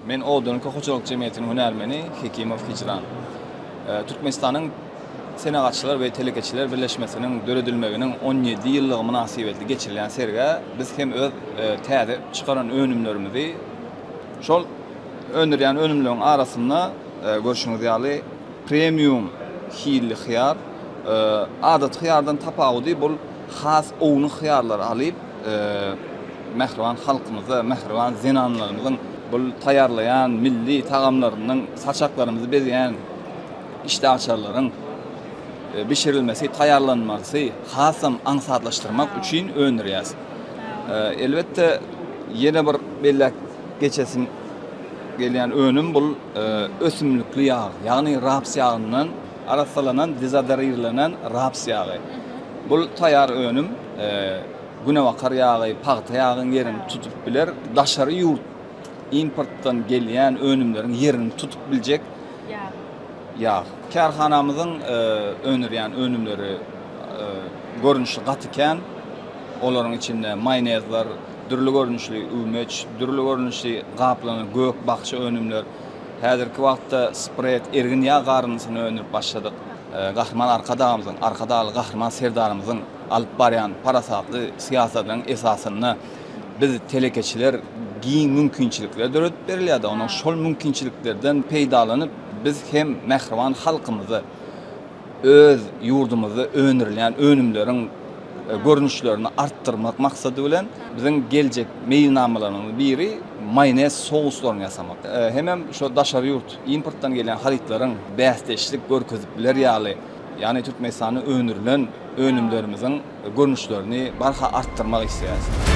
Men Oğdunki Hoçoluk Cemiyeti'nin hünermeni Hekimov Hicran. Türkmenistan'ın Senagatçılar ve Telekeçiler Birleşmesi'nin döredilmeginin 17 yıllığı münasibetli geçirilen serge biz hem öz täze çıkaran önümlerimizi şol öndürýän önümleriň arasynda görüşüňiz ýaly premium hilli hyýar, adat hyýardan tapawdy bul has owny hyýarlar alyp mehriban halkymyza, mehriban zenanlarymyzyň bul taýarlayan milli tagamlarynyň saçaklarymyzy bezýän iştahçylaryň bişirilmesi, taýarlanmasy hasam aňsatlaşdyrmak üçin öndürýäs. Elbetde ýene bir bellek geçesin gelýän önüm bul ösümlikli ýağ, ýagny raps ýagyndan arasalanan dezodorirlenen raps ýagy. Bul taýar önüm günewakar ýagy, pagta ýagyň ýerini tutup biler, daşary ýurt importdan gelýän önümleriň ýerini tutup biljek ýağ. Kärhanamyzyň önürýän önümleri görünüşli gatyken, olaryň içinde mayonezler, dürli görünüşli ümeç, dürli görünüşli gaplanan gök bakça önümler. Häzirki wagtda spret, ergin ýağ garynsyny önürip başladyk. Gahrman arkadağımızın, arkadalı gahrman serdarımızın alıp barýan parasatly siýasatyň esasyny biz telekeçiler giň mümkinçilikler döredip berilýärdi. Onuň şol mümkinçiliklerden peýdalanyp biz hem mehriban halkymyzy, öz ýurdumyzy önürilýän önümleriň görünüşlerini arttırmak maksady bilen biziň geljek meýilnamalarynyň biri mayonez souslarını ýasamak. Hemem şo daşary ýurt importdan gelen haritlaryň bäsdeşlik görkezip biler ýaly. Ýani Türkmenistanyň önürilen önümlerimiziň görünüşlerini barha arttırmak isleýäs.